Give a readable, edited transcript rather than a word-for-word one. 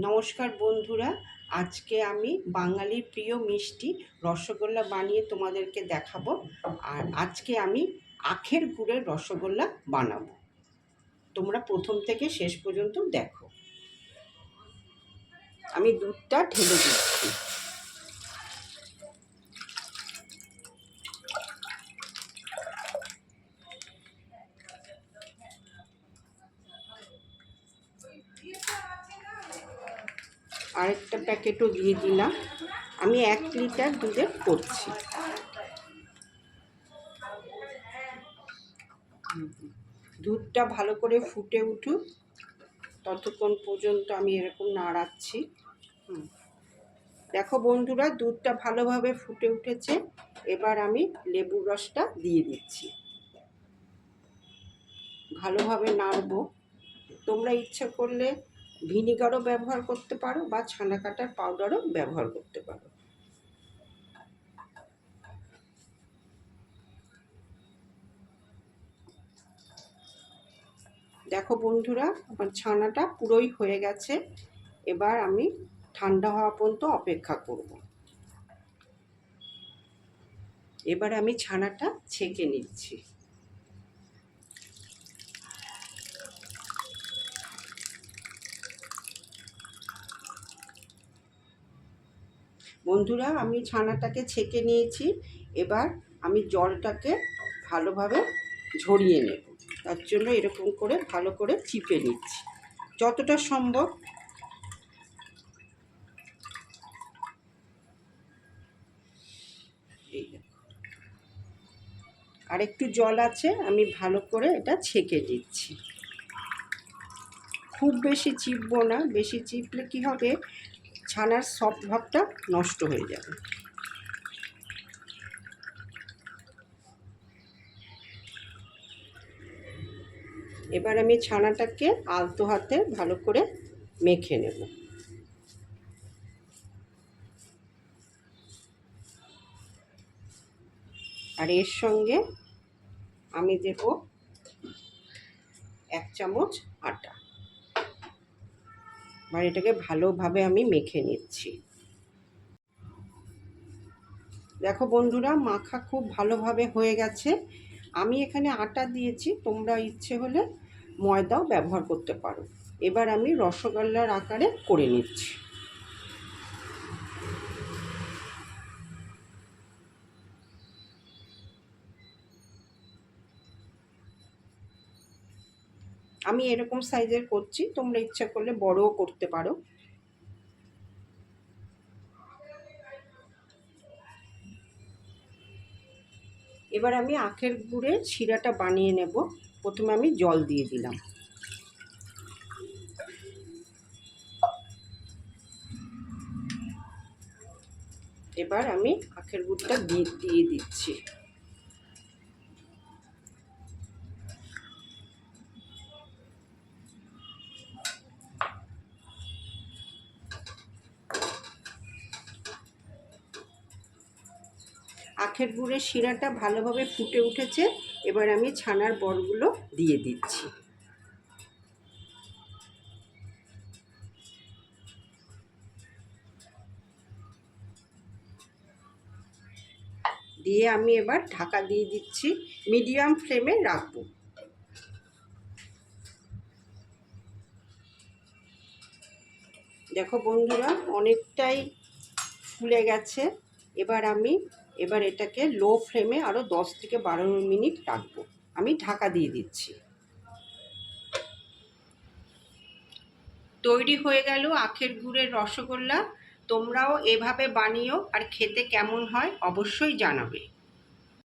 নমস্কার বন্ধুরা, আজকে আমি বাঙালির প্রিয় মিষ্টি রসগোল্লা বানিয়ে তোমাদেরকে দেখাবো। আর আজকে আমি আখের গুড়ের রসগোল্লা বানাবো। তোমরা প্রথম থেকে শেষ পর্যন্ত দেখো। আমি দুধটা ঢেলে দিচ্ছি। আরেকটা প্যাকেটও দিয়ে দিলাম। আমি 1 লিটার দুধের করছি। দুধটা ভালো করে ফুটে উঠুক, ততক্ষণ পর্যন্ত আমি এরকম নাড়াচ্ছি। দেখো বন্ধুরা, দুধটা ভালোভাবে ফুটে উঠেছে। এবার আমি লেবুর রসটা দিয়ে দিচ্ছি। ভালোভাবে নাড়বো। তোমরা ইচ্ছা করলে ভিনিগারও ব্যবহার করতে পারো বা ছানা কাটার পাউডারও ব্যবহার করতে পারো। দেখো বন্ধুরা, আমার ছানাটা পুরোই হয়ে গেছে। এবার আমি ঠান্ডা হওয়া পর্যন্ত অপেক্ষা করব। এবার আমি ছানাটা ছেঁকে নিচ্ছি। বন্ধুরা, আমি ছানাটাকে ছেঁকে নিয়েছি। এবার আমি জলটাকে ভালোভাবে ঝরিয়ে নেব। তার জন্য এরকম করে ভালো করে চিপে নিচ্ছি যতটা সম্ভব। এই দেখো, আর একটু জল আছে, আমি ভালো করে এটা ছেঁকে দিচ্ছি। খুব বেশি চিপবো না, বেশি চিপলে কি হবে, ছানার সফট ভাবটা নষ্ট হয়ে যাবে। এবার আমি ছানাটাকে আলতো হাতে ভালো করে মেখে নেব। আর এর সঙ্গে আমি দেব 1 চামচ আটা। আর এটাকে ভালোভাবে আমি মেখে নিচ্ছি। দেখো বন্ধুরা, মাখা খুব ভালোভাবে হয়ে গেছে। আমি এখানে আটা দিয়েছি, তোমরা ইচ্ছে হলে ময়দাও ব্যবহার করতে পারো। এবার আমি রসগোল্লার আকারে করে নিচ্ছি। আমি এরকম সাইজের করছি, তোমরা ইচ্ছা করলে বড়ও করতে পারো। এবার আমি আখের গুড়ের শিরাটা বানিয়ে নেব। প্রথমে আমি জল দিয়ে দিলাম। এবার আমি আখের গুড়টা দিয়ে দিচ্ছি। আখের গুড়ের শিরাটা ভালোভাবে ফুটে উঠেছে। এবার আমি ছানার বড়গুলো দিয়ে দিচ্ছি। দিয়ে আমি এবার ঢাকা দিয়ে দিচ্ছি, মিডিয়াম ফ্লেমে রাখবো। দেখো বন্ধুরা, অনেকটাই ফুলে গেছে। এবার এটাকে লো ফ্লেমে আরও 10 থেকে 12 মিনিট রাখবো। আমি ঢাকা দিয়ে দিচ্ছি। তৈরি হয়ে গেল আখের গুড়ের রসগোল্লা। তোমরাও এভাবে বানিও, আর খেতে কেমন হয় অবশ্যই জানাবে।